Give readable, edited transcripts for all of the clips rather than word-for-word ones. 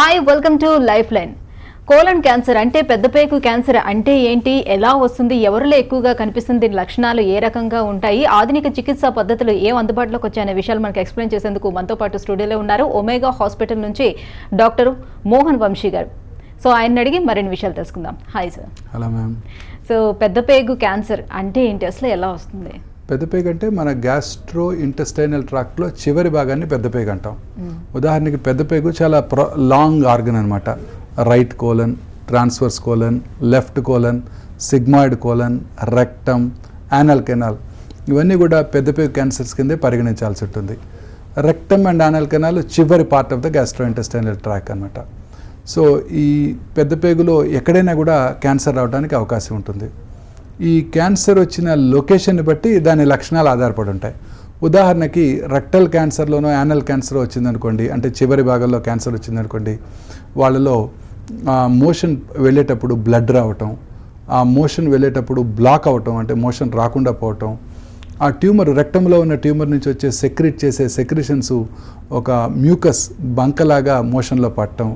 Hi welcome to lifeline. Colon cancer అంటే పెద్దపేగు cancer అంటే ఏంటి, ఎలా వస్తుంది, ఎవరిలో ఎక్కువగా కనిపిస్తుంది, దీని లక్షణాలు ఏ రకంగా ఉంటాయి, ఆధునిక చికిత్సా పద్ధతులు ఏం అందుబాటులోకి వచ్చాయనే విషయాలు మనకు ఎక్స్ప్లెయిన్ చేసేందుకు మనతో పాటు స్టూడియోలో ఉన్నారు ఒమేగా హాస్పిటల్ నుంచి డాక్టర్ మోహన్ వంశీ గారు. సో ఆయన అడిగి మరిన్ని విషయాలు తెలుసుకుందాం. Hi sir. Hello ma'am. So పెద్దపేగు క్యాన్సర్ అంటే ఏంటి, అసలు ఎలా వస్తుంది? పెద్దపేగు అంటే మన గ్యాస్ట్రో ఇంటెస్టైనల్ ట్రాక్ట్లో చివరి భాగాన్ని పెద్దపేగు అంటాం. ఉదాహరణకి పెద్దపేగు చాలా లాంగ్ ఆర్గన్ అనమాట. Right colon, transverse colon, left colon, sigmoid colon, rectum, anal canal ఇవన్నీ కూడా పెద్దపేగు క్యాన్సర్స్ కిందే పరిగణించాల్సి ఉంటుంది. రెక్టమ్ అండ్ యానల్ కెనాల్ చివరి part of the gastro intestinal track అనమాట. సో ఈ పెద్దపేగులో ఎక్కడైనా కూడా క్యాన్సర్ రావడానికి అవకాశం ఉంటుంది. ఈ క్యాన్సర్ వచ్చిన లొకేషన్ని బట్టి దాని లక్షణాలు ఆధారపడి ఉంటాయి. ఉదాహరణకి రెక్టల్ క్యాన్సర్లోనో యానల్ క్యాన్సర్ వచ్చిందనుకోండి, అంటే చివరి భాగంలో క్యాన్సర్ వచ్చిందనుకోండి, వాళ్ళలో మోషన్ వెళ్ళేటప్పుడు బ్లడ్ రావటం, ఆ మోషన్ వెళ్ళేటప్పుడు బ్లాక్ అవటం, అంటే మోషన్ రాకుండా పోవటం, ఆ ట్యూమర్ రెక్టంలో ఉన్న ట్యూమర్ నుంచి వచ్చే సెక్రెట్ చేసే సెక్రిషన్స్ ఒక మ్యూకస్ బంకలాగా మోషన్లో పట్టడం,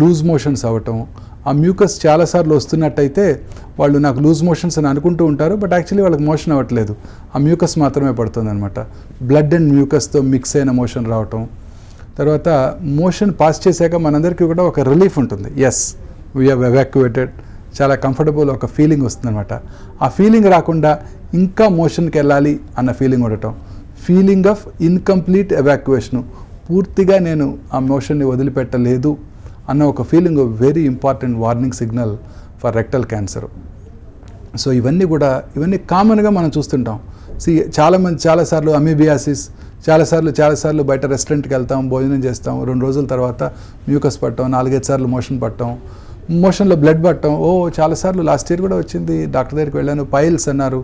లూజ్ మోషన్స్ అవ్వటం. ఆ మ్యూకస్ చాలాసార్లు వస్తున్నట్టయితే వాళ్ళు నాకు లూజ్ మోషన్స్ అని అనుకుంటూ ఉంటారు, బట్ యాక్చువల్లీ వాళ్ళకి మోషన్ అవ్వట్లేదు, ఆ మ్యూకస్ మాత్రమే పడుతుంది అనమాట. బ్లడ్ అండ్ మ్యూకస్తో మిక్స్ అయిన మోషన్ రావటం. తర్వాత మోషన్ పాస్ చేశాక మనందరికీ కూడా ఒక రిలీఫ్ ఉంటుంది. ఎస్, వీ హ్యావ్ ఎవాక్యుయేటెడ్, చాలా కంఫర్టబుల్ ఒక ఫీలింగ్ వస్తుంది అనమాట. ఆ ఫీలింగ్ రాకుండా ఇంకా మోషన్కి వెళ్ళాలి అన్న ఫీలింగ్ ఉండటం, ఫీలింగ్ ఆఫ్ ఇన్కంప్లీట్ ఎవాక్యుయేషను, పూర్తిగా నేను ఆ మోషన్ని వదిలిపెట్టలేదు అన్న ఒక feeling, very important warning signal for rectal cancer. So ఇవన్నీ కామన్గా మనం చూస్తుంటాం. చాలామంది చాలాసార్లు అమీబియాసిస్, చాలాసార్లు బయట రెస్టారెంట్కి వెళ్తాం, భోజనం చేస్తాం, 2 రోజుల తర్వాత మ్యూకస్ పట్టడం, 4-5 సార్లు మోషన్ పట్టడం, మోషన్లో బ్లడ్ పట్టడం, చాలాసార్లు లాస్ట్ ఇయర్ కూడా వచ్చింది, డాక్టర్ దగ్గరికి వెళ్ళాను, పైల్స్ అన్నారు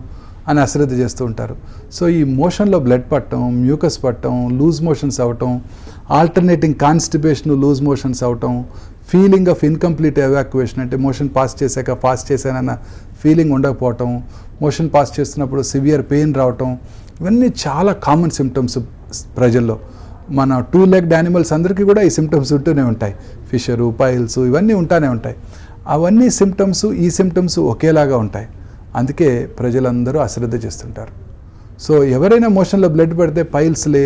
అని అశ్రద్ధ చేస్తూ ఉంటారు. సో ఈ మోషన్లో బ్లడ్ పట్టడం, మ్యూకస్ పట్టడం, లూజ్ మోషన్స్ అవ్వటం, ఆల్టర్నేటింగ్ కాన్స్టిపేషన్, లూజ్ మోషన్స్ అవ్వటం, ఫీలింగ్ ఆఫ్ ఇన్కంప్లీట్ ఎవాక్యుయేషన్, అంటే మోషన్ పాస్ చేశాక పాస్ చేశానన్న ఫీలింగ్ ఉండకపోవటం, మోషన్ పాస్ చేస్తున్నప్పుడు సివియర్ పెయిన్ రావటం, ఇవన్నీ చాలా కామన్ సిమ్టమ్స్ ప్రజల్లో. మన 2-legged యానిమల్స్ అందరికీ కూడా ఈ సిమ్టమ్స్ ఉంటూనే ఉంటాయి. ఫిషరు, పైల్స్ ఇవన్నీ ఉంటానే ఉంటాయి. అవన్నీ సిమ్టమ్స్, ఈ సిమ్టమ్స్ ఒకేలాగా ఉంటాయి. అందుకే ప్రజలందరూ అశ్రద్ధ చేస్తుంటారు. సో ఎవరైనా మోషన్లో బ్లడ్ పడితే పైల్స్లే,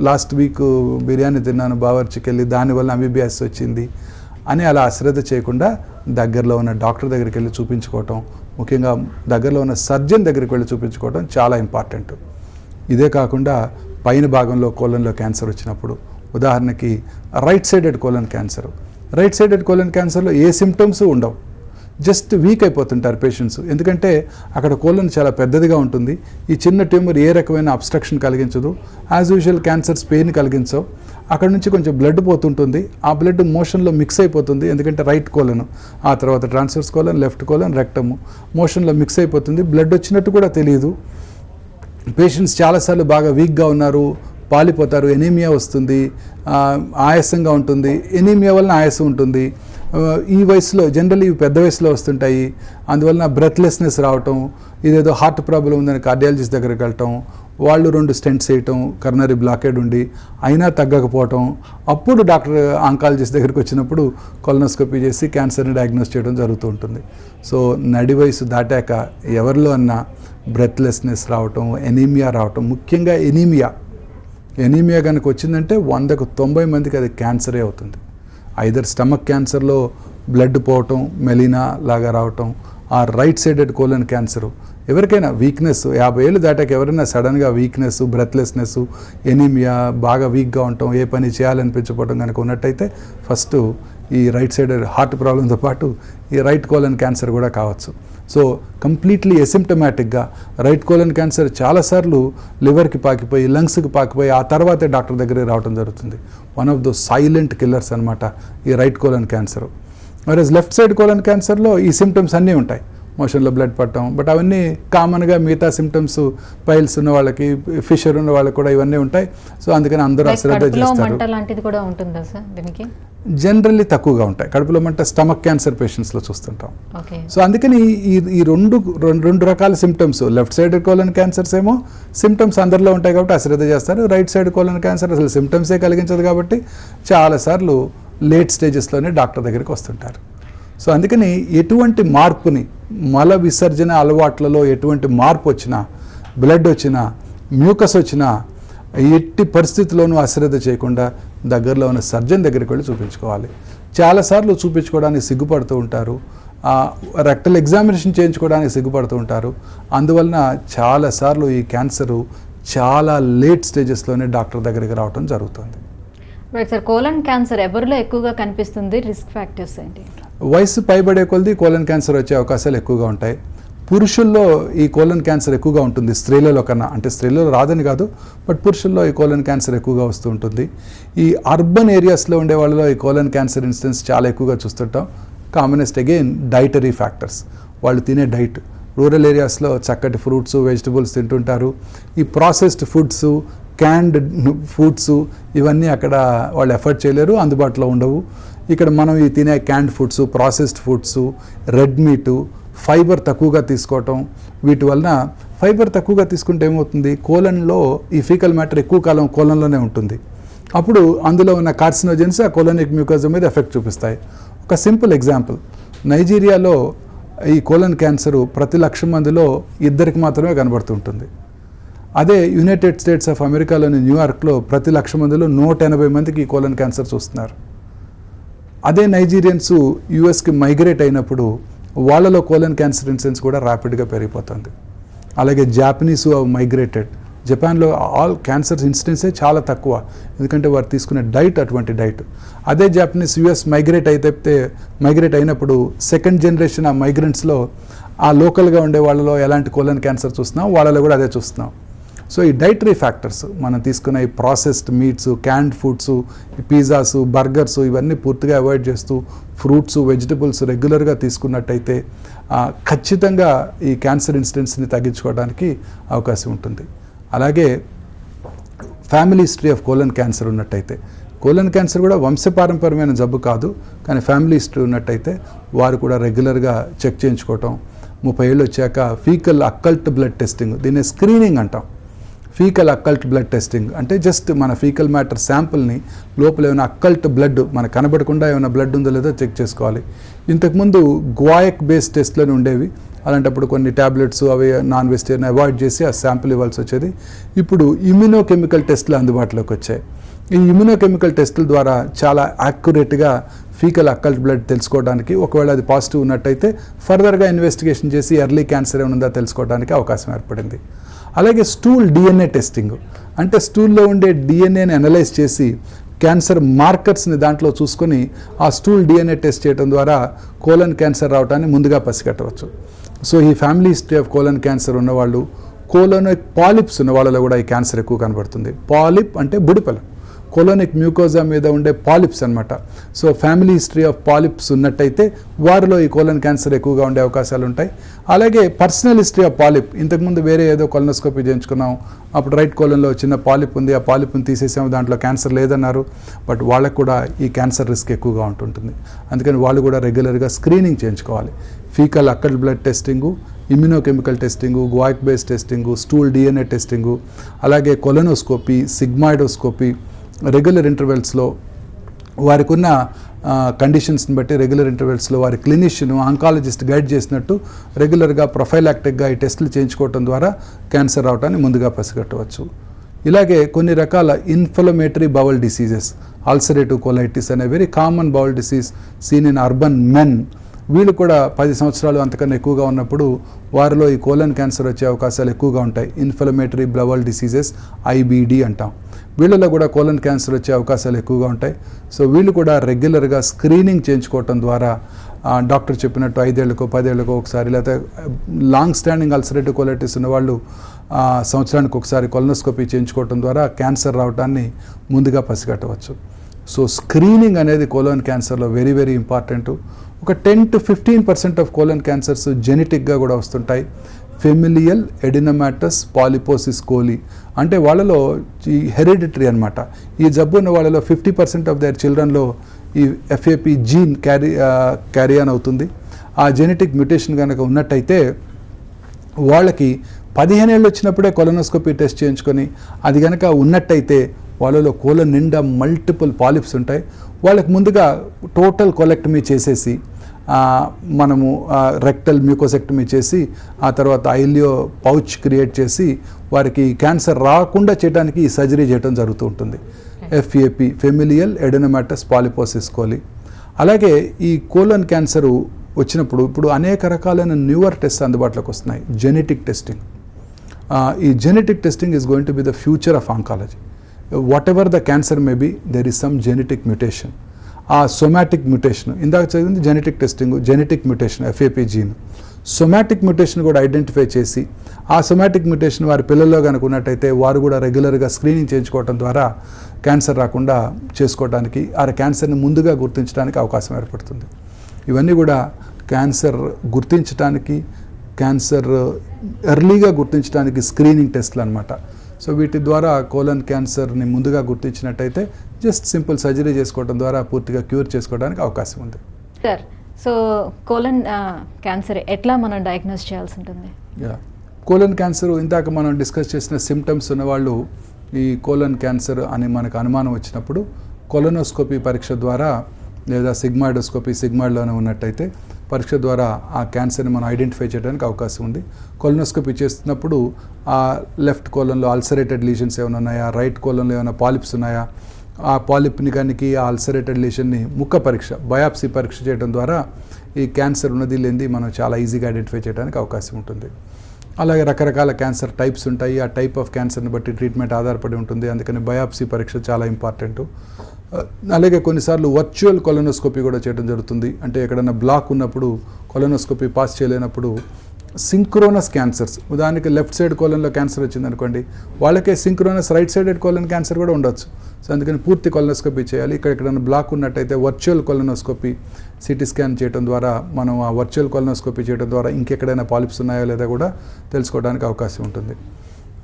లాస్ట్ వీక్ బిర్యానీ తిన్నాను బావర్చికి వెళ్ళి, దానివల్ల అమీబియాసిస్ వచ్చింది అని అలా అశ్రద్ధ చేయకుండా దగ్గరలో ఉన్న డాక్టర్ దగ్గరికి వెళ్ళి చూపించుకోవటం, ముఖ్యంగా దగ్గరలో ఉన్న సర్జన్ దగ్గరికి వెళ్ళి చూపించుకోవటం చాలా ఇంపార్టెంట్. ఇదే కాకుండా పైన భాగంలో కోలన్లో క్యాన్సర్ వచ్చినప్పుడు, ఉదాహరణకి రైట్ సైడెడ్ కోలన్ క్యాన్సర్లో ఏ సిమ్టమ్స్ ఉండవు, జస్ట్ వీక్ అయిపోతుంటారు పేషెంట్స్. ఎందుకంటే అక్కడ కోలన్ చాలా పెద్దదిగా ఉంటుంది, ఈ చిన్న ట్యూమర్ ఏ రకమైన అబ్స్ట్రక్షన్ కలిగించదు, యాజ్ యూజువల్ క్యాన్సర్స్ పెయిన్ కలిగించవు. అక్కడ నుంచి కొంచెం బ్లడ్ పోతుంటుంది, ఆ బ్లడ్ మోషన్లో మిక్స్ అయిపోతుంది, ఎందుకంటే రైట్ కోలన్, ఆ తర్వాత transverse colon, left colon, rectum మోషన్లో మిక్స్ అయిపోతుంది, బ్లడ్ వచ్చినట్టు కూడా తెలియదు. పేషెంట్స్ చాలాసార్లు బాగా వీక్గా ఉన్నారు, పాలిపోతారు, ఎనీమియా వస్తుంది, ఆయాసంగా ఉంటుంది, ఎనీమియా వలన ఆయాసం ఉంటుంది. ఈ వయసులో జనరల్లీ పెద్ద వయసులో వస్తుంటాయి, అందువలన బ్రెత్లెస్నెస్ రావటం, ఇదేదో హార్ట్ ప్రాబ్లం ఉందని కార్డియాలజిస్ట్ దగ్గరికి వెళ్ళటం, వాళ్ళు 2 స్టెంట్స్ వేయటం, కర్నరీ బ్లాకేడ్ ఉండి అయినా తగ్గకపోవటం, అప్పుడు డాక్టర్ ఆంకాలజిస్ట్ దగ్గరికి వచ్చినప్పుడు కొలనోస్కోపీ చేసి క్యాన్సర్ని డయాగ్నోస్ చేయడం జరుగుతూ ఉంటుంది. సో నడి వయసు దాటాక ఎవరిలో అన్నా బ్రెత్లెస్నెస్ రావటం, ఎనీమియా రావటం, ముఖ్యంగా ఎనీమియా కనుక వచ్చిందంటే 100కు 90 మందికి అది క్యాన్సరే అవుతుంది. ఐదర్ స్టమక్ క్యాన్సర్లో బ్లడ్ పోవటం, మెలినా లాగా రావటం, ఆ రైట్ సైడెడ్ కోలన్ క్యాన్సరు, ఎవరికైనా వీక్నెస్ 50 ఏళ్ళు దాటాక ఎవరైనా సడన్గా వీక్నెస్, బ్రెత్లెస్నెస్, ఎనీమియా, బాగా వీక్గా ఉండటం, ఏ పని చేయాలనిపించకపోవడం కనుక ఉన్నట్టయితే ఫస్ట్ ఈ రైట్ సైడెడ్ హార్ట్ ప్రాబ్లంతో పాటు ఈ రైట్ కోలన్ క్యాన్సర్ కూడా కావచ్చు. సో కంప్లీట్లీ ఎసిమ్టమాటిక్గా రైట్ కోలన్ క్యాన్సర్ చాలాసార్లు లివర్కి పాకిపోయి, లంగ్స్కి పాకిపోయి ఆ తర్వాతే డాక్టర్ దగ్గరికి రావడం జరుగుతుంది. One of though silent killers అనమాట ఈ రైట్ కోలన్ క్యాన్సర్. మరి లెఫ్ట్ సైడ్ కోలన్ క్యాన్సర్లో ఈ సిమ్టమ్స్ అన్నీ ఉంటాయి, మోషన్లో బ్లడ్ పట్టడం, బట్ అవన్నీ కామన్గా మిగతా సిమ్టమ్స్ పైల్స్ ఉన్న వాళ్ళకి, ఫిషర్ ఉన్న వాళ్ళకి కూడా ఇవన్నీ ఉంటాయి. సో అందుకని అందరూ అశ్రద్ధ చేస్తారు. జనరల్లీ తక్కువగా ఉంటాయి. కడుపులో మంట స్టమక్ క్యాన్సర్ పేషెంట్స్లో చూస్తుంటాం. సో అందుకని ఈ రెండు రకాల symptoms, left side colon cancers ఏమో సిమ్టమ్స్ అందరిలో ఉంటాయి కాబట్టి అశ్రద్ధ చేస్తారు. రైట్ సైడ్ కోలన్ క్యాన్సర్ అసలు సిమ్టమ్సే కలిగించదు కాబట్టి చాలాసార్లు లేట్ స్టేజెస్లోనే డాక్టర్ దగ్గరికి వస్తుంటారు. సో అందుకని ఎటువంటి మార్పుని, మల విసర్జన అలవాట్లలో ఎటువంటి మార్పు వచ్చినా, బ్లడ్ వచ్చినా, మ్యూకస్ వచ్చినా ఎట్టి పరిస్థితుల్లోనూ అశ్రద్ధ చేయకుండా దగ్గరలో ఉన్న సర్జన్ దగ్గరికి వెళ్ళి చూపించుకోవాలి. చాలాసార్లు చూపించుకోవడానికి సిగ్గుపడుతూ ఉంటారు, రెక్టల్ ఎగ్జామినేషన్ చేయించుకోవడానికి సిగ్గుపడుతూ ఉంటారు. అందువలన చాలాసార్లు ఈ క్యాన్సరు చాలా లేట్ స్టేజెస్లోనే డాక్టర్ దగ్గరికి రావడం జరుగుతుంది. రైట్ సార్, కోలన్ క్యాన్సర్ ఎవరిలో ఎక్కువగా కనిపిస్తుంది? రిస్క్ ఫ్యాక్టర్స్ ఏంటి? వయసు పైబడే కొలది కోలన్ క్యాన్సర్ వచ్చే అవకాశాలు ఎక్కువగా ఉంటాయి. పురుషుల్లో ఈ కోలన్ క్యాన్సర్ ఎక్కువగా ఉంటుంది స్త్రీలలో కన్నా. అంటే స్త్రీలలో రాదని కాదు, బట్ పురుషుల్లో ఈ కోలన్ క్యాన్సర్ ఎక్కువగా వస్తూ ఉంటుంది. ఈ అర్బన్ ఏరియాస్లో ఉండే వాళ్ళలో ఈ కోలన్ క్యాన్సర్ ఇన్సిడెన్స్ చాలా ఎక్కువగా చూస్తుంటాం. కామనెస్ట్ అగైన్ డైటరీ ఫ్యాక్టర్స్, వాళ్ళు తినే డైట్. రూరల్ ఏరియాస్లో చక్కటి ఫ్రూట్స్, వెజిటబుల్స్ తింటుంటారు. ఈ ప్రాసెస్డ్ ఫుడ్స్, క్యాండ్ ఫుడ్స్ ఇవన్నీ అక్కడ వాళ్ళు ఎఫర్ట్ చేయలేరు, అందుబాటులో ఉండవు. ఇక్కడ మనం ఈ తినే క్యాండ్ foods, processed foods, red meet, fibre తక్కువగా తీసుకోవటం, వీటి వలన ఫైబర్ తక్కువగా తీసుకుంటే ఏమవుతుంది, కోలన్లో ఈ ఫీకల్ మ్యాటర్ ఎక్కువ కాలం కోలన్లోనే ఉంటుంది. అప్పుడు అందులో ఉన్న కార్సినోజెన్స్ ఆ కోలనిక్ మ్యూకోజా మీద ఎఫెక్ట్ చూపిస్తాయి. ఒక సింపుల్ ఎగ్జాంపుల్, నైజీరియాలో ఈ కోలన్ క్యాన్సరు ప్రతి 1,00,000 మందిలో 2 మాత్రమే కనబడుతుంటుంది. అదే యునైటెడ్ స్టేట్స్ ఆఫ్ అమెరికాలోని న్యూయార్క్లో ప్రతి 1,00,000 మందిలో 180 మందికి ఈ కోలన్ క్యాన్సర్ చూస్తున్నారు. అదే నైజీరియన్స్ యుఎస్కి మైగ్రేట్ అయినప్పుడు వాళ్ళలో కోలన్ క్యాన్సర్ ఇన్సిడెన్స్ కూడా ర్యాపిడ్గా పెరిగిపోతుంది. అలాగే జాపనీస్ మైగ్రేటెడ్, జపాన్లో ఆల్ క్యాన్సర్ ఇన్సిడెన్సే చాలా తక్కువ, ఎందుకంటే వారు తీసుకునే డైట్ అటువంటి డైట్. అదే జాపనీస్ యుఎస్ మైగ్రేట్ అయినప్పుడు సెకండ్ జనరేషన్ ఆ మైగ్రెంట్స్లో ఆ లోకల్గా ఉండే వాళ్ళలో ఎలాంటి కోలన్ క్యాన్సర్ చూస్తున్నాం, వాళ్ళలో కూడా అదే చూస్తున్నాం. సో ఈ డైటరీ ఫ్యాక్టర్స్, మనం తీసుకున్న ఈ processed meats, canned foods, pizzas, burgers ఇవన్నీ పూర్తిగా అవాయిడ్ చేస్తూ ఫ్రూట్స్, వెజిటబుల్స్ రెగ్యులర్గా తీసుకున్నట్టయితే ఖచ్చితంగా ఈ క్యాన్సర్ ఇన్సిడెన్స్ని తగ్గించుకోవడానికి అవకాశం ఉంటుంది. అలాగే family history of colon cancer ఉన్నట్టయితే, కోలన్ క్యాన్సర్ కూడా వంశపారంపర్యమైన జబ్బు కాదు, కానీ ఫ్యామిలీ హిస్టరీ ఉన్నట్టయితే వారు కూడా రెగ్యులర్గా చెక్ చేయించుకోవటం. 30 ఏళ్ళు వచ్చాక ఫీకల్ అక్కల్ట్ బ్లడ్ టెస్టింగ్, దీన్ని స్క్రీనింగ్ అంటాం. ఫీకల్ అక్కల్ట్ బ్లడ్ టెస్టింగ్ అంటే జస్ట్ మన ఫీకల్ మ్యాటర్ శాంపుల్ని లోపల ఏమైనా అక్కల్ట్ బ్లడ్ మనకు కనబడకుండా ఏమైనా బ్లడ్ ఉందో లేదో చెక్ చేసుకోవాలి. ఇంతకుముందు గ్వాయక్ బేస్డ్ టెస్ట్లోనే ఉండేవి, అలాంటప్పుడు కొన్ని ట్యాబ్లెట్స్ అవి నాన్ వెజిటేరియన్ అవాయిడ్ చేసి ఆ శాంపుల్ ఇవ్వాల్సి వచ్చేది. ఇప్పుడు ఇమ్యూనోకెమికల్ టెస్టులు అందుబాటులోకి వచ్చాయి. ఈ ఇమ్యూనోకెమికల్ టెస్టుల ద్వారా చాలా యాక్యురేట్గా ఫీకల్ అక్కల్ట్ బ్లడ్ తెలుసుకోవడానికి, ఒకవేళ అది పాజిటివ్ ఉన్నట్టయితే ఫర్దర్గా ఇన్వెస్టిగేషన్ చేసి ఎర్లీ క్యాన్సర్ ఏముందా తెలుసుకోవడానికి అవకాశం ఏర్పడింది. అలాగే స్టూల్ డిఎన్ఏ టెస్టింగ్ అంటే స్టూల్లో ఉండే డిఎన్ఏని అనలైజ్ చేసి క్యాన్సర్ మార్కర్స్ని దాంట్లో చూసుకొని ఆ స్టూల్ డిఎన్ఏ టెస్ట్ చేయడం ద్వారా కోలన్ క్యాన్సర్ రావడాన్ని ముందుగా పసిగట్టవచ్చు. సో ఈ family history of colon cancer ఉన్నవాళ్ళు, కోలోనిక్ పాలిప్స్ ఉన్న వాళ్ళలో కూడా ఈ క్యాన్సర్ ఎక్కువ కనబడుతుంది. పాలిప్ అంటే బుడిపల, కోలోనిక్ మ్యూకోజా మీద ఉండే పాలిప్స్ అనమాట. So family history of polyps ఉన్నట్టయితే వారిలో ఈ కోలన్ క్యాన్సర్ ఎక్కువగా ఉండే అవకాశాలు ఉంటాయి. అలాగే పర్సనల్ హిస్టరీ ఆఫ్ పాలిప్, ఇంతకుముందు వేరే ఏదో కొలనోస్కోపీ చేయించుకున్నాం, అప్పుడు రైట్ కోలన్లో చిన్న పాలిప్ ఉంది, ఆ పాలిప్ని తీసేసాము, దాంట్లో క్యాన్సర్ లేదన్నారు, బట్ వాళ్ళకు కూడా ఈ క్యాన్సర్ రిస్క్ ఎక్కువగా ఉంటుంటుంది. అందుకని వాళ్ళు కూడా రెగ్యులర్గా స్క్రీనింగ్ చేయించుకోవాలి. Faecal occult blood testing, immunochemical testing, guaiac base testing, stool DNA testing, అలాగే కొలనోస్కోపీ, సిగ్మాయిడోస్కోపీ రెగ్యులర్ ఇంటర్వెల్స్లో వారికి ఉన్న కండిషన్స్ని బట్టి రెగ్యులర్ ఇంటర్వెల్స్లో వారి క్లినిషియన్, ఆంకాలజిస్ట్ గైడ్ చేసినట్టు రెగ్యులర్గా ప్రొఫైలాక్టిక్గా ఈ టెస్టులు చేయించుకోవడం ద్వారా క్యాన్సర్ రావడాన్ని ముందుగా పసిగట్టవచ్చు. ఇలాగే కొన్ని రకాల inflammatory bowel diseases, ulcerative colitis అనే very common bowel disease seen in urban men, వీళ్ళు కూడా 10 సంవత్సరాలు అంతకన్నా ఎక్కువగా ఉన్నప్పుడు వారిలో ఈ కోలన్ క్యాన్సర్ వచ్చే అవకాశాలు ఎక్కువగా ఉంటాయి. ఇన్ఫ్లమేటరీ బౌల్ డిసీజెస్, ఐబీడీ అంటాం. వీళ్ళలో కూడా కోలన్ క్యాన్సర్ వచ్చే అవకాశాలు ఎక్కువగా ఉంటాయి. సో వీళ్ళు కూడా రెగ్యులర్గా స్క్రీనింగ్ చేయించుకోవటం ద్వారా డాక్టర్ చెప్పినట్టు 5 ఏళ్ళకో 10 ఏళ్ళకో ఒకసారి, లేకపోతే లాంగ్ స్టాండింగ్ అల్సరేటివ్ కోలైటిస్ ఉన్నవాళ్ళు సంవత్సరానికి ఒకసారి కొలనోస్కోపీ చేయించుకోవటం ద్వారా క్యాన్సర్ రావడాన్ని ముందుగా పసిగట్టవచ్చు. సో స్క్రీనింగ్ అనేది కోలన్ క్యాన్సర్లో వెరీ వెరీ ఇంపార్టెంట్. ఒక 10 to 15% ఆఫ్ కోలన్ క్యాన్సర్స్ జెనెటిక్గా కూడా వస్తుంటాయి. ఫెమిలియల్ ఎడినమాటస్ పాలిపోసిస్ కోలి అంటే వాళ్ళలో ఈ హెరిడిటరీ అనమాట. ఈ జబ్బు ఉన్న వాళ్ళలో 50% ఆఫ్ దేర్ చిల్డ్రన్లో ఈ ఎఫ్ఏపి జీన్ క్యారీ ఆన్ అవుతుంది. ఆ జెనెటిక్ మ్యుటేషన్ కనుక ఉన్నట్టయితే వాళ్ళకి 15 ఏళ్ళు వచ్చినప్పుడే కొలనోస్కోపీ టెస్ట్ చేయించుకొని అది కనుక ఉన్నట్టయితే వాళ్ళలో కోలన్ నిండా మల్టిపుల్ పాలిప్స్ ఉంటాయి. వాళ్ళకి ముందుగా టోటల్ కొలెక్టమీ చేసేసి మనము రెక్టల్ మ్యూకోసెక్టమీ చేసి ఆ తర్వాత ఐలియో పౌచ్ క్రియేట్ చేసి వారికి క్యాన్సర్ రాకుండా చేయడానికి ఈ సర్జరీ చేయడం జరుగుతూ ఉంటుంది. FAP familial adenomatous polyposis coli. అలాగే ఈ కోలన్ క్యాన్సరు వచ్చినప్పుడు ఇప్పుడు అనేక రకాలైన న్యూవర్ టెస్ట్ అందుబాటులోకి వస్తున్నాయి. జెనెటిక్ టెస్టింగ్, ఈ genetic testing is going to be the future of oncology. Whatever the cancer may be, there is some genetic mutation. ఆ సొమాటిక్ మ్యూటేషన్ ఇందాక చదివింది genetic testing, genetic mutation FAP gene. Somatic mutation కూడా identify చేసి ఆ somatic mutation వారి పిల్లల్లో కనుక ఉన్నట్టయితే వారు కూడా రెగ్యులర్గా స్క్రీనింగ్ చేయించుకోవడం ద్వారా క్యాన్సర్ రాకుండా చేసుకోవడానికి, ఆ క్యాన్సర్ని ముందుగా గుర్తించడానికి అవకాశం ఏర్పడుతుంది. ఇవన్నీ కూడా క్యాన్సర్ గుర్తించడానికి, క్యాన్సర్ ఎర్లీగా గుర్తించడానికి స్క్రీనింగ్ టెస్ట్లు అనమాట. సో వీటి ద్వారా కోలన్ క్యాన్సర్ని ముందుగా గుర్తించినట్టయితే జస్ట్ సింపుల్ సర్జరీ చేసుకోవడం ద్వారా పూర్తిగా క్యూర్ చేసుకోవడానికి అవకాశం ఉంది. సార్, సో కోలన్ క్యాన్సర్ ఎట్లా మనం డయాగ్నోస్ చేయాల్సి ఉంటుంది? కోలన్ క్యాన్సర్ ఇందాక మనం డిస్కస్ చేసిన సిమ్టమ్స్ ఉన్నవాళ్ళు ఈ కోలన్ క్యాన్సర్ అని మనకు అనుమానం వచ్చినప్పుడు కొలనోస్కోపీ పరీక్ష ద్వారా లేదా సిగ్మాయిడోస్కోపీ, సిగ్మాయిడ్లోనే ఉన్నట్టయితే పరీక్ష ద్వారా ఆ క్యాన్సర్ని మనం ఐడెంటిఫై చేయడానికి అవకాశం ఉంది. కొలనోస్కోపీ చేస్తున్నప్పుడు ఆ లెఫ్ట్ కోలన్లో అల్సరేటెడ్ లీజన్స్ ఏమైనా ఉన్నాయా, రైట్ కోలన్లో ఏమైనా పాలిప్స్ ఉన్నాయా, ఆ పాలిప్ని కానీ ఆ అల్సరేటెడ్ లీజన్ని ముక్క పరీక్ష, బయాప్సీ పరీక్ష చేయడం ద్వారా ఈ క్యాన్సర్ ఉన్నది లేనిది మనం చాలా ఈజీగా ఐడెంటిఫై చేయడానికి అవకాశం ఉంటుంది. అలాగే రకరకాల క్యాన్సర్ టైప్స్ ఉంటాయి. ఆ టైప్ ఆఫ్ క్యాన్సర్ని బట్టి ట్రీట్మెంట్ ఆధారపడి ఉంటుంది. అందుకని బయాప్సీ పరీక్ష చాలా ఇంపార్టెంట్. అలాగే కొన్నిసార్లు వర్చువల్ కొలనోస్కోపీ కూడా చేయడం జరుగుతుంది. అంటే ఎక్కడైనా బ్లాక్ ఉన్నప్పుడు కొలనోస్కోపీ పాస్ చేయలేనప్పుడు సింక్రోనస్ క్యాన్సర్స్, ఉదాహరణకి లెఫ్ట్ సైడ్ కోలన్లో క్యాన్సర్ వచ్చింది అనుకోండి, వాళ్ళకే synchronous right sided colon cancer కూడా ఉండొచ్చు. సో అందుకని పూర్తి కొలనోస్కోపీ చేయాలి. ఎక్కడైనా బ్లాక్ ఉన్నట్టయితే వర్చువల్ కొలనోస్కోపీ సిటీ స్కాన్ చేయడం ద్వారా మనం ఆ వర్చువల్ కొలనోస్కోపీ చేయడం ద్వారా ఇంకెక్కడైనా పాలిప్స్ ఉన్నాయో లేదా కూడా తెలుసుకోవడానికి అవకాశం ఉంటుంది.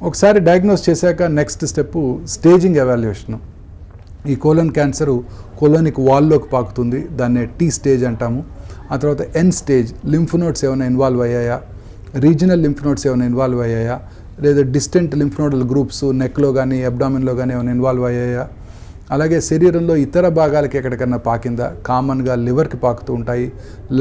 ఒకసారి డయాగ్నోస్ చేశాక నెక్స్ట్ స్టెప్ స్టేజింగ్ ఎవాల్యుయేషను. ఈ కోలన్ క్యాన్సరు కోలోనిక్ వాల్లోకి పాకుతుంది, దాన్ని T స్టేజ్ అంటాము. ఆ తర్వాత N స్టేజ్, లింఫ్ నోడ్స్ ఏమైనా ఇన్వాల్వ్ అయ్యాయా, రీజనల్ లింఫ్ నోడ్స్ ఏమైనా ఇన్వాల్వ్ అయ్యాయా, లేదా డిస్టెంట్ లింఫ్ నోడల్ గ్రూప్స్ నెక్లో కానీ అబ్డామిన్లో కానీ ఏమైనా ఇన్వాల్వ్ అయ్యాయా, అలాగే శరీరంలో ఇతర భాగాలకి ఎక్కడికన్నా పాకిందా, కామన్గా లివర్కి పాకుతూ ఉంటాయి,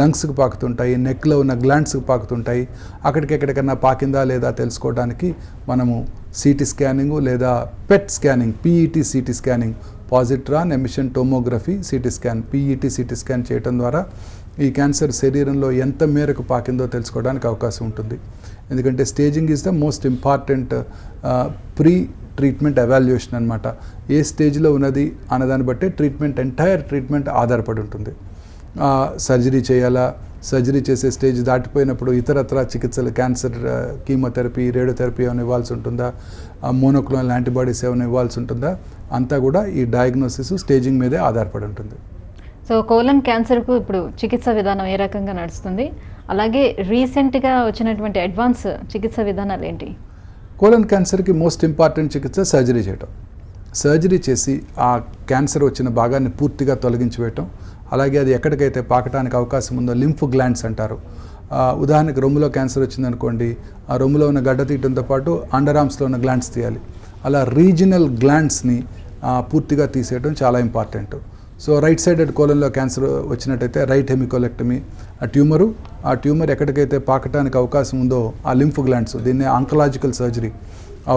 లంగ్స్కి పాకుతుంటాయి, నెక్లో ఉన్న గ్లాండ్స్కి పాకుతుంటాయి, అక్కడికి ఎక్కడికన్నా పాకిందా లేదా తెలుసుకోవడానికి మనము CT స్కానింగ్ లేదా PET scanning, PET CT scanning, positron emission tomography CT scan, PET CT scan చేయడం ద్వారా ఈ క్యాన్సర్ శరీరంలో ఎంత మేరకు పాకిందో తెలుసుకోవడానికి అవకాశం ఉంటుంది. ఎందుకంటే staging is the most important pre treatment evaluation అనమాట. ఏ స్టేజ్లో ఉన్నది అన్నదాన్ని బట్టే ట్రీట్మెంట్, ఎంటైర్ ట్రీట్మెంట్ ఆధారపడి ఉంటుంది. సర్జరీ చేయాలా, సర్జరీ చేసే స్టేజ్ దాటిపోయినప్పుడు ఇతరత్ర చికిత్సలు, క్యాన్సర్ కీమోథెరపీ, రేడియోథెరపీ ఏమైనా ఇవ్వాల్సి ఉంటుందా, మోనోక్లోనల్ యాంటీబాడీస్ ఏమైనా ఇవ్వాల్సి ఉంటుందా, అంతా కూడా ఈ డయాగ్నోసిస్ స్టేజింగ్ మీదే ఆధారపడి ఉంటుంది. సో కోలన్ క్యాన్సర్కు ఇప్పుడు చికిత్స విధానం ఏ రకంగా నడుస్తుంది, అలాగే రీసెంట్గా వచ్చినటువంటి అడ్వాన్స్ చికిత్స విధానాలు ఏంటి? కోలన్ క్యాన్సర్కి మోస్ట్ ఇంపార్టెంట్ చికిత్స సర్జరీ చేయటం. సర్జరీ చేసి ఆ క్యాన్సర్ వచ్చిన భాగాన్ని పూర్తిగా తొలగించి వేయటం. అలాగే అది ఎక్కడికైతే పాకటానికి అవకాశం ఉందో లింఫ్ గ్లాండ్స్ అంటారు. ఉదాహరణకి రొమ్ములో క్యాన్సర్ వచ్చిందనుకోండి, ఆ రొమ్ములో ఉన్న గడ్డ తీయడంతో పాటు అండర్ ఆర్మ్స్లో ఉన్న గ్లాండ్స్ తీయాలి. అలా రీజనల్ గ్లాండ్స్ని పూర్తిగా తీసేయడం చాలా ఇంపార్టెంట్. సో రైట్ సైడెడ్ కోలన్లో క్యాన్సర్ వచ్చినట్టయితే రైట్ హెమికోలెక్టమీ, ఆ ట్యూమర్ ఎక్కడికైతే పాకటానికి అవకాశం ఉందో ఆ లింఫ్ గ్లాండ్స్, దీన్నే ఆంకలాజికల్ సర్జరీ,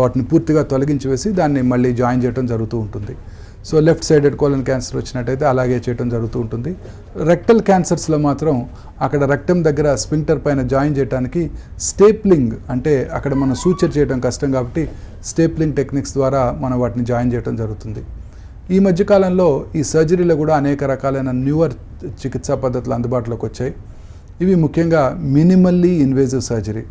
వాటిని పూర్తిగా తొలగించి వేసి దాన్ని మళ్ళీ జాయిన్ చేయడం జరుగుతూ ఉంటుంది. So left sided colon cancer వచ్చినట్టయితే అలాగే చేయడం జరుగుతూ ఉంటుంది. రెక్టల్ క్యాన్సర్స్లో మాత్రం అక్కడ రెక్టమ్ దగ్గర స్పింక్టర్ పైన జాయిన్ చేయడానికి స్టేప్లింగ్, అంటే అక్కడ మనం సూచర్ చేయడం కష్టం కాబట్టి స్టేప్లింగ్ టెక్నిక్స్ ద్వారా మనం వాటిని జాయిన్ చేయడం జరుగుతుంది. ఈ మధ్యకాలంలో ఈ సర్జరీలో కూడా అనేక రకాలైన న్యూవర్ చికిత్సా పద్ధతులు అందుబాటులోకి వచ్చాయి. ఇవి ముఖ్యంగా మినిమల్లీ ఇన్వేజివ్ సర్జరీ.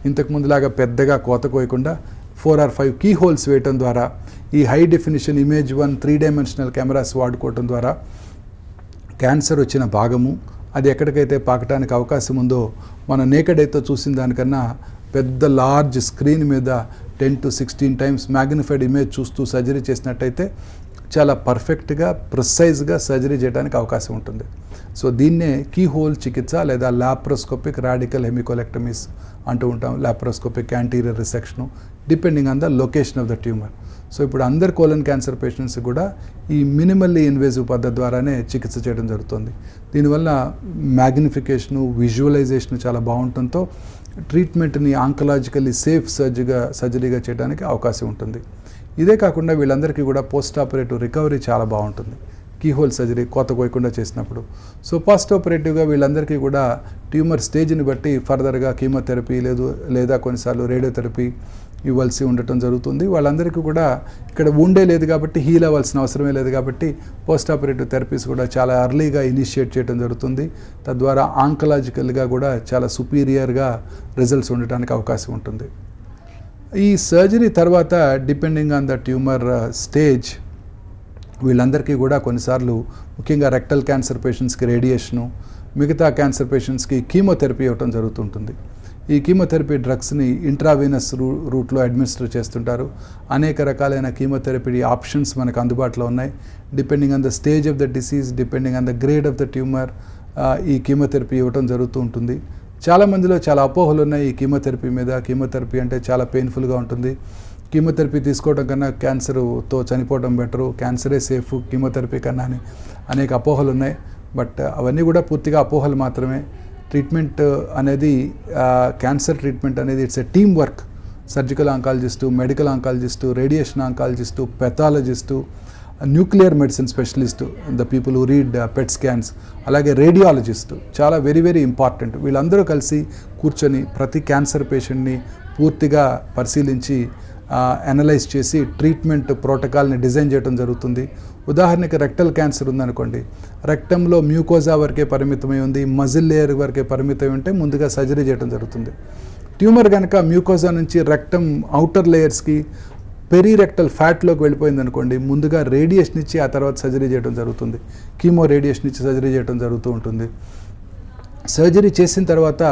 ఇంతకుముందులాగా పెద్దగా కోత కోయకుండా 4 or 5 కీ హోల్స్ వేయటం ద్వారా, ఈ high definition image 1 3-dimensional cameras వాడుకోవటం ద్వారా క్యాన్సర్ వచ్చిన భాగము అది ఎక్కడికైతే పాకటానికి అవకాశం ఉందో మన నేకెడ్ అయితే చూసిన దానికన్నా పెద్ద లార్జ్ స్క్రీన్ మీద 10 to 16 times మ్యాగ్నిఫైడ్ ఇమేజ్ చూస్తూ సర్జరీ చేసినట్టయితే చాలా పర్ఫెక్ట్గా, ప్రిసైజ్గా సర్జరీ చేయడానికి అవకాశం ఉంటుంది. సో దీన్నే కీ హోల్ చికిత్స లేదా లాప్రోస్కోపిక్ రాడికల్ హెమికోలెక్టమీస్ అంటూ ఉంటాం. Laparoscopic anterior resection, depending on the location of the tumour. So ఇప్పుడు అందరు కోలన్ క్యాన్సర్ పేషెంట్స్ కూడా ఈ మినిమల్లీ ఇన్వేజివ్ పద్ధతి ద్వారానే చికిత్స చేయడం జరుగుతుంది. దీనివల్ల మ్యాగ్నిఫికేషను, విజువలైజేషన్ చాలా బాగుండటంతో ట్రీట్మెంట్ని ఆంకలాజికల్లీ సేఫ్ సర్జరీగా చేయడానికి అవకాశం ఉంటుంది. ఇదే కాకుండా వీళ్ళందరికీ కూడా పోస్ట్ ఆపరేటివ్ రికవరీ చాలా బాగుంటుంది, కీహోల్ సర్జరీ కోత కోయకుండా చేసినప్పుడు. సో పోస్ట్ ఆపరేటివ్గా వీళ్ళందరికీ కూడా ట్యూమర్ స్టేజ్ని బట్టి ఫర్దర్గా కీమోథెరపీ లేదా కొన్నిసార్లు రేడియోథెరపీ ఇవ్వాల్సి ఉండటం జరుగుతుంది. వాళ్ళందరికీ కూడా ఇక్కడ ఉండే లేదు కాబట్టి హీల్ అవ్వాల్సిన అవసరమే లేదు కాబట్టి పోస్ట్ ఆపరేటివ్ థెరపీస్ కూడా చాలా ఎర్లీగా ఇనిషియేట్ చేయడం జరుగుతుంది. తద్వారా ఆంకలాజికల్గా కూడా చాలా సుపీరియర్గా రిజల్ట్స్ ఉండటానికి అవకాశం ఉంటుంది. ఈ సర్జరీ తర్వాత depending on the tumour stage వీళ్ళందరికీ కూడా కొన్నిసార్లు ముఖ్యంగా రెక్టల్ క్యాన్సర్ పేషెంట్స్కి రేడియేషను, మిగతా క్యాన్సర్ పేషెంట్స్కి కీమోథెరపీ ఇవ్వటం జరుగుతుంటుంది. ఈ కీమోథెరపీ డ్రగ్స్ని ఇంట్రావీనస్ రూట్లో అడ్మినిస్టర్ చేస్తుంటారు. అనేక రకాలైన కీమోథెరపీ ఆప్షన్స్ మనకు అందుబాటులో ఉన్నాయి. Depending on the stage of the disease, depending on the grade of the tumour ఈ కీమోథెరపీ ఇవ్వటం జరుగుతూ ఉంటుంది. చాలామందిలో చాలా అపోహలు ఉన్నాయి ఈ కీమోథెరపీ మీద. కీమోథెరపీ అంటే చాలా పెయిన్ఫుల్గా ఉంటుంది, కీమోథెరపీ తీసుకోవడం కన్నా క్యాన్సర్తో చనిపోవడం బెటరు, క్యాన్సరే సేఫ్ కీమోథెరపీ కన్నా అని అనేక అపోహలు ఉన్నాయి. బట్ అవన్నీ కూడా పూర్తిగా అపోహలు మాత్రమే. ట్రీట్మెంట్ అనేది క్యాన్సర్ ట్రీట్మెంట్ అనేది it's a team work. Surgical oncologist, medical oncologist, radiation oncologist, pathologist, nuclear medicine specialist, the people who read PET scans, అలాగే రేడియాలజిస్టు చాలా వెరీ వెరీ ఇంపార్టెంట్. వీళ్ళందరూ కలిసి కూర్చొని ప్రతి క్యాన్సర్ పేషెంట్ని పూర్తిగా పరిశీలించి అనలైజ్ చేసి ట్రీట్మెంట్ ప్రోటోకాల్ని డిజైన్ చేయడం జరుగుతుంది. ఉదాహరణకి రెక్టల్ క్యాన్సర్ ఉందనుకోండి, రెక్టంలో మ్యూకోజా వరకే పరిమితమై ఉంది, మజిల్ లేయర్ వరకే పరిమితమై ఉంటే ముందుగా సర్జరీ చేయడం జరుగుతుంది. ట్యూమర్ కనుక మ్యూకోజా నుంచి రెక్టం అవుటర్ లేయర్స్కి పెరీరెక్టల్ ఫ్యాట్లోకి వెళ్ళిపోయింది అనుకోండి, ముందుగా రేడియేషన్ ఇచ్చి ఆ తర్వాత సర్జరీ చేయడం జరుగుతుంది. కీమో రేడియేషన్ ఇచ్చి సర్జరీ చేయడం జరుగుతూ ఉంటుంది. సర్జరీ చేసిన తర్వాత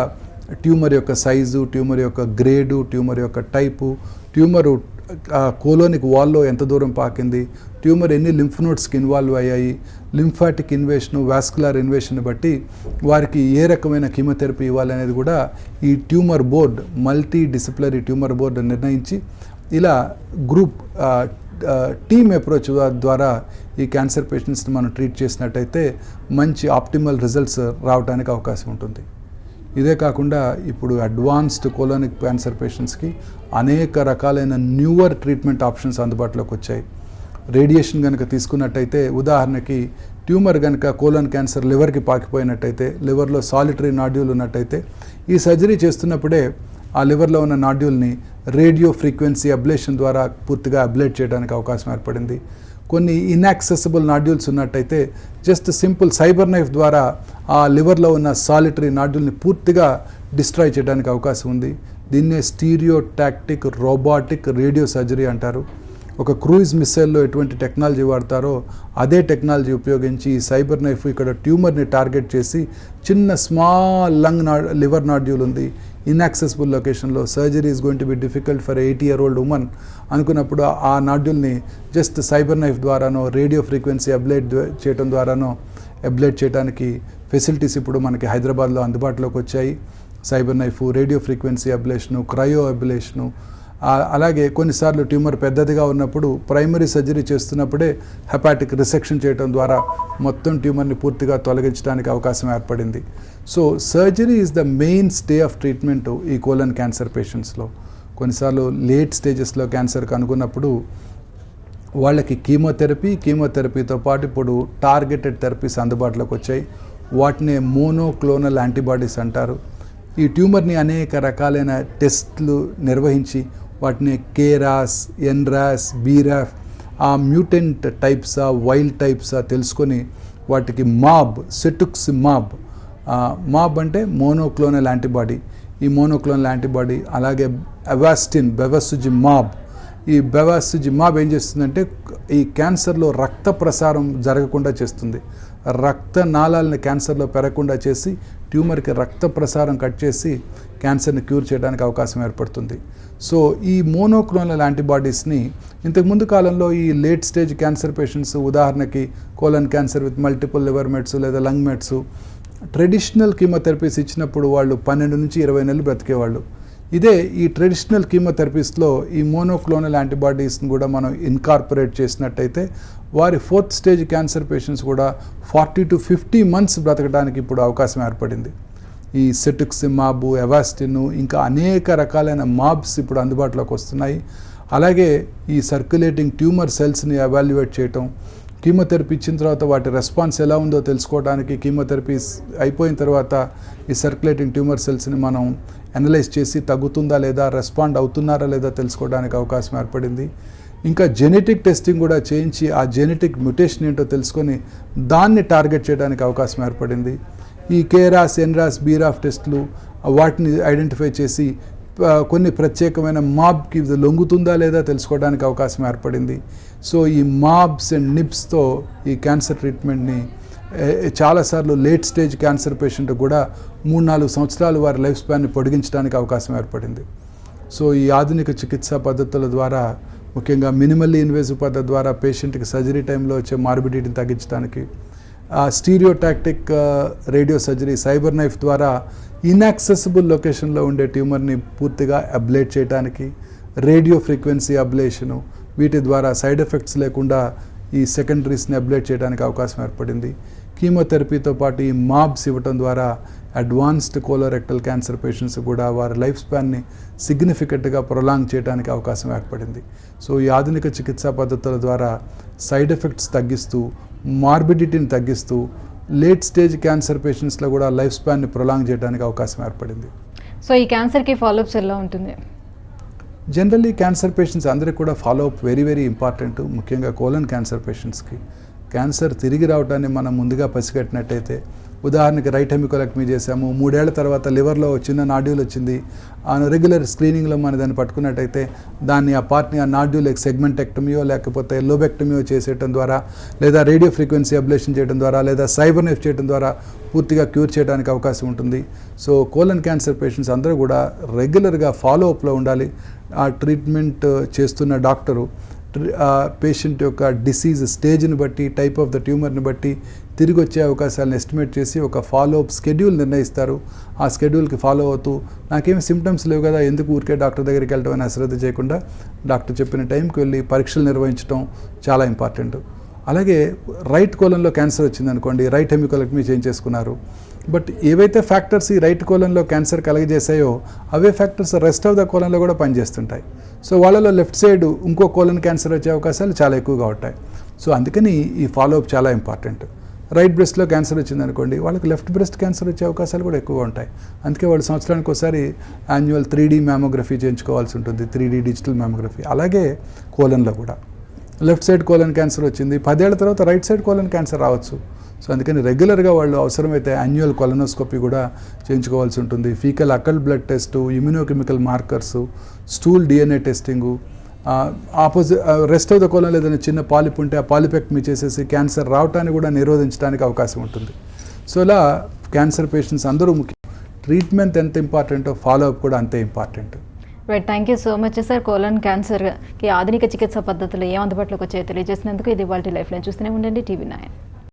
ట్యూమర్ యొక్క సైజు, ట్యూమర్ యొక్క గ్రేడు, ట్యూమర్ యొక్క టైపు, ట్యూమరు కోలోనిక్ వాల్లో ఎంత దూరం పాకింది, ట్యూమర్ ఎన్ని లింఫ్ నోడ్స్కి ఇన్వాల్వ్ అయ్యాయి, లింఫాటిక్ ఇన్వేషను, వాస్కులర్ ఇన్వేషన్ బట్టి వారికి ఏ రకమైన కీమోథెరపీ ఇవ్వాలనేది కూడా ఈ tumour board, multi disciplinary tumour board నిర్ణయించి ఇలా గ్రూప్ టీమ్ అప్రోచ్ ద్వారా ఈ క్యాన్సర్ పేషెంట్స్ని మనం ట్రీట్ చేసినట్టయితే మంచి ఆప్టిమల్ రిజల్ట్స్ రావడానికి అవకాశం ఉంటుంది. ఇదే కాకుండా ఇప్పుడు అడ్వాన్స్డ్ కోలోనిక్ క్యాన్సర్ పేషెంట్స్కి అనేక రకాలైన న్యూవర్ ట్రీట్మెంట్ ఆప్షన్స్ అందుబాటులోకి వచ్చాయి. రేడియేషన్ కనుక తీసుకున్నట్టయితే ఉదాహరణకి ట్యూమర్ కనుక కోలన్ క్యాన్సర్ లివర్కి పాకిపోయినట్టయితే, లివర్లో సాలిటరీ నాడ్యూల్ ఉన్నట్టయితే ఈ సర్జరీ చేస్తున్నప్పుడే ఆ లివర్లో ఉన్న నాడ్యూల్ని రేడియో ఫ్రీక్వెన్సీ అబ్లేషన్ ద్వారా పూర్తిగా అబ్లేట్ చేయడానికి అవకాశం ఏర్పడింది. కొన్ని ఇన్యాక్సెసిబుల్ నాడ్యూల్స్ ఉన్నట్టయితే జస్ట్ సింపుల్ సైబర్ నైఫ్ ద్వారా ఆ లివర్లో ఉన్న సాలిటరీ నాడ్యూల్ని పూర్తిగా డిస్ట్రాయ్ చేయడానికి అవకాశం ఉంది. దీన్నే స్టీరియోటాక్టిక్ రోబాటిక్ రేడియో సర్జరీ అంటారు. ఒక క్రూయిజ్ మిసైల్లో ఎటువంటి టెక్నాలజీ వాడతారో అదే టెక్నాలజీ ఉపయోగించి ఈ సైబర్ నైఫ్ ఇక్కడ ట్యూమర్ని టార్గెట్ చేసి చిన్న స్మాల్ లివర్ నాడ్యూల్ ఉంది, ఇన్యాక్సెసిబుల్ లొకేషన్లో, surgery is going to be difficult for 80-year-old women అనుకున్నప్పుడు ఆ నాడ్యూల్ని జస్ట్ సైబర్ నైఫ్ ద్వారానో రేడియో ఫ్రీక్వెన్సీ అబ్లేట్ చేయడం ద్వారానో అబ్లేట్ చేయడానికి ఫెసిలిటీస్ ఇప్పుడు మనకి హైదరాబాద్లో అందుబాటులోకి వచ్చాయి. Cyber knife, radio frequency ablation, cryo ablation, అలాగే కొన్నిసార్లు ట్యూమర్ పెద్దదిగా ఉన్నప్పుడు ప్రైమరీ సర్జరీ చేస్తున్నప్పుడే హెపాటిక్ రిసెక్షన్ చేయడం ద్వారా మొత్తం ట్యూమర్ని పూర్తిగా తొలగించడానికి అవకాశం ఏర్పడింది. So surgery is the mainstay of treatment ఈ కోలన్ క్యాన్సర్ పేషెంట్స్లో. కొన్నిసార్లు లేట్ స్టేజెస్లో క్యాన్సర్ కనుగొన్నప్పుడు వాళ్ళకి కీమోథెరపీతో పాటు ఇప్పుడు టార్గెటెడ్ థెరపీస్ అందుబాటులోకి వచ్చాయి. వాటినే మోనోక్లోనల్ యాంటీబాడీస్ అంటారు. ఈ ట్యూమర్ని అనేక రకాలైన టెస్ట్లు నిర్వహించి వాటిని కేరాస్, ఎన్రాస్, బీరాఫ్, ఆ మ్యూటెంట్ టైప్సా, వైల్డ్ టైప్సా తెలుసుకొని వాటికి మాబ్ అంటే మోనోక్లోనల్ యాంటీబాడీ. ఈ మోనోక్లోనల్ యాంటీబాడీ అలాగే బెవాసిజిమాబ్. ఈ బెవాసిజిమాబ్ ఏం చేస్తుందంటే ఈ క్యాన్సర్లో రక్త ప్రసారం జరగకుండా చేస్తుంది. రక్త నాళాలని క్యాన్సర్లో పెరగకుండా చేసి ట్యూమర్కి రక్త ప్రసారం కట్ చేసి క్యాన్సర్ని క్యూర్ చేయడానికి అవకాశం ఏర్పడుతుంది. సో ఈ మోనోక్లోనల్ యాంటీబాడీస్ని ఇంతకుముందు కాలంలో ఈ లేట్ స్టేజ్ క్యాన్సర్ పేషెంట్స్, ఉదాహరణకి colon cancer with multiple liver mets లేదా లంగ్ మెట్స్, ట్రెడిషనల్ కీమోథెరపీస్ ఇచ్చినప్పుడు వాళ్ళు 12 నుంచి 20 నెలలు బ్రతికేవాళ్ళు. ఇదే ఈ ట్రెడిషనల్ కీమోథెరపీస్లో ఈ మోనోక్లోనల్ యాంటీబాడీస్ని కూడా మనం ఇన్కార్పొరేట్ చేసినట్టయితే వారి 4th స్టేజ్ క్యాన్సర్ పేషెంట్స్ కూడా 40 to 50 months బ్రతకడానికి ఇప్పుడు అవకాశం ఏర్పడింది. ఈ సెటుక్సిమాబ్, ఎవాస్టిన్ ఇంకా అనేక రకాలైన మాబ్స్ ఇప్పుడు అందుబాటులోకి వస్తున్నాయి. అలాగే ఈ సర్క్యులేటింగ్ ట్యూమర్ సెల్స్ని ఎవాల్యుయేట్ చేయటం, కీమోథెరపీ ఇచ్చిన తర్వాత వాటి రెస్పాన్స్ ఎలా ఉందో తెలుసుకోవడానికి కీమోథెరపీ అయిపోయిన తర్వాత ఈ సర్క్యులేటింగ్ ట్యూమర్ సెల్స్ని మనం అనలైజ్ చేసి తగ్గుతుందా లేదా, రెస్పాండ్ అవుతున్నారా లేదా తెలుసుకోవడానికి అవకాశం ఏర్పడింది. ఇంకా జెనెటిక్ టెస్టింగ్ కూడా చేయించి ఆ జెనెటిక్ మ్యుటేషన్ ఏంటో తెలుసుకొని దాన్ని టార్గెట్ చేయడానికి అవకాశం ఏర్పడింది. ఈ కేరాస్, ఎన్రాస్, బీరాఫ్ టెస్టులు వాటిని ఐడెంటిఫై చేసి కొన్ని ప్రత్యేకమైన మాబ్కి ఇది లొంగుతుందా లేదా తెలుసుకోవడానికి అవకాశం ఏర్పడింది. సో ఈ మాబ్స్ అండ్ నిబ్స్తో ఈ క్యాన్సర్ ట్రీట్మెంట్ని చాలాసార్లు లేట్ స్టేజ్ క్యాన్సర్ పేషెంట్ కూడా 3-4 సంవత్సరాలు వారి లైఫ్ స్పాన్ని పొడిగించడానికి అవకాశం ఏర్పడింది. సో ఈ ఆధునిక చికిత్సా పద్ధతుల ద్వారా, ముఖ్యంగా మినిమల్లీ ఇన్వేజివ్ పద్ధతి ద్వారా పేషెంట్కి సర్జరీ టైంలో వచ్చే మార్బిడిటీని తగ్గించడానికి, stereotactic radio surgery, cyber knife ద్వారా ఇన్యాక్సెసిబుల్ లొకేషన్లో ఉండే ట్యూమర్ని పూర్తిగా అబ్లేట్ చేయడానికి, రేడియో ఫ్రీక్వెన్సీ అబ్లేషను, వీటి ద్వారా సైడ్ ఎఫెక్ట్స్ లేకుండా ఈ సెకండరీస్ని అబ్లేట్ చేయడానికి అవకాశం ఏర్పడింది. కీమోథెరపీతో పాటు ఈ మాబ్స్ ఇవ్వటం ద్వారా అడ్వాన్స్డ్ కోలోరెక్టల్ క్యాన్సర్ పేషెంట్స్ కూడా వారి లైఫ్ స్పాన్ని సిగ్నిఫికెంట్గా ప్రొలాంగ్ చేయడానికి అవకాశం ఏర్పడింది. సో ఈ ఆధునిక చికిత్సా పద్ధతుల ద్వారా సైడ్ ఎఫెక్ట్స్ తగ్గిస్తూ, మార్బిడిటీని తగ్గిస్తూ లేట్ స్టేజ్ క్యాన్సర్ పేషెంట్స్లో కూడా లైఫ్ స్పాన్ని ప్రొలాంగ్ చేయడానికి అవకాశం ఏర్పడింది. సో ఈ క్యాన్సర్కి ఫాలోఅప్స్ ఎలా ఉంటుంది? జనరల్లీ క్యాన్సర్ పేషెంట్స్ అందరికీ కూడా ఫాలోఅప్ వెరీ ఇంపార్టెంట్. ముఖ్యంగా కోలన్ క్యాన్సర్ పేషెంట్స్కి క్యాన్సర్ తిరిగి రావడాన్ని మనం ముందుగా పసిగట్టినట్టయితే, ఉదాహరణకి రైట్ హెమికోలెక్టమీ చేసాము, 3 ఏళ్ల తర్వాత లివర్లో చిన్న నాడ్యూల్ వచ్చింది, ఆ రెగ్యులర్ స్క్రీనింగ్లో మనం దాన్ని పట్టుకున్నట్టయితే దాన్ని ఆ పార్ట్ని ఆ నాడ్యూల్ సెగ్మెంటెక్టమీయో లేకపోతే లోబెక్టమీయో చేసేయడం ద్వారా, లేదా రేడియో ఫ్రీక్వెన్సీ అబ్లేషన్ చేయడం ద్వారా, లేదా సైబర్ నైఫ్ చేయడం ద్వారా పూర్తిగా క్యూర్ చేయడానికి అవకాశం ఉంటుంది. సో కోలన్ క్యాన్సర్ పేషెంట్స్ అందరూ కూడా రెగ్యులర్గా ఫాలోఅప్లో ఉండాలి. ఆ ట్రీట్మెంట్ చేస్తున్న డాక్టరు పేషెంట్ యొక్క డిసీజ్ స్టేజ్ని బట్టి, టైప్ ఆఫ్ ద ట్యూమర్ని బట్టి తిరిగి వచ్చే అవకాశాలను ఎస్టిమేట్ చేసి ఒక ఫాలోఅప్ స్కెడ్యూల్ నిర్ణయిస్తారు. ఆ స్కెడ్యూల్కి ఫాలో అవుతూ నాకేమి సిమ్టమ్స్ లేవు కదా, ఎందుకు ఊరికే డాక్టర్ దగ్గరికి వెళ్ళడం అని అశ్రద్ధ చేయకుండా డాక్టర్ చెప్పిన టైంకి వెళ్ళి పరీక్షలు నిర్వహించడం చాలా ఇంపార్టెంట్. అలాగే రైట్ కోలన్లో క్యాన్సర్ వచ్చిందనుకోండి, రైట్ హెమికోలెక్టమీ చేయించేసుకున్నారు, బట్ ఏవైతే ఫ్యాక్టర్స్ ఈ రైట్ కోలన్లో క్యాన్సర్ కలగజేసాయో అవే ఫ్యాక్టర్స్ రెస్ట్ ఆఫ్ ద కోలన్లో కూడా పనిచేస్తుంటాయి. సో వాళ్ళలో లెఫ్ట్ సైడ్ ఇంకో కోలన్ క్యాన్సర్ వచ్చే అవకాశాలు చాలా ఎక్కువగా ఉంటాయి. సో అందుకని ఈ ఫాలోఅప్ చాలా ఇంపార్టెంట్. రైట్ బ్రెస్ట్లో క్యాన్సర్ వచ్చిందనుకోండి, వాళ్ళకి లెఫ్ట్ బ్రెస్ట్ క్యాన్సర్ వచ్చే అవకాశాలు కూడా ఎక్కువగా ఉంటాయి. అందుకే వాళ్ళు సంవత్సరానికి ఒకసారి యాన్యువల్ 3D మ్యామోగ్రఫీ చేయించుకోవాల్సి ఉంటుంది, 3D డిజిటల్ మ్యామోగ్రఫీ. అలాగే కోలన్లో కూడా లెఫ్ట్ సైడ్ కోలన్ క్యాన్సర్ వచ్చింది, 10 ఏళ్ల తర్వాత రైట్ సైడ్ కోలన్ క్యాన్సర్ రావచ్చు. సో అందుకని రెగ్యులర్గా వాళ్ళు అవసరమైతే యాన్యువల్ కొలనోస్కోపీ కూడా చేయించుకోవాల్సి ఉంటుంది. Faecal occult blood test, immunochemical markers, stool DNA testing, rest of the కోలన్లో ఏదైనా చిన్న పాలిప్ ఉంటే ఆ పాలిపెక్టమీ చేసేసి క్యాన్సర్ రావటాన్ని కూడా నిరోధించడానికి అవకాశం ఉంటుంది. సో ఇలా క్యాన్సర్ పేషెంట్స్ అందరూ ముఖ్యం. ట్రీట్మెంట్ ఎంత ఇంపార్టెంటో ఫాలోఅప్ కూడా అంతే important. Right, thank you so much sir. Colon క్యాన్సర్కి ఆధునిక చికిత్సా పద్ధతులు ఏం అందుబాటులోకి వచ్చాయో తెలియజేసినందుకు. ఇది వాళ్ళ లైఫ్లైన్. చూస్తూనే ఉండండి TV9.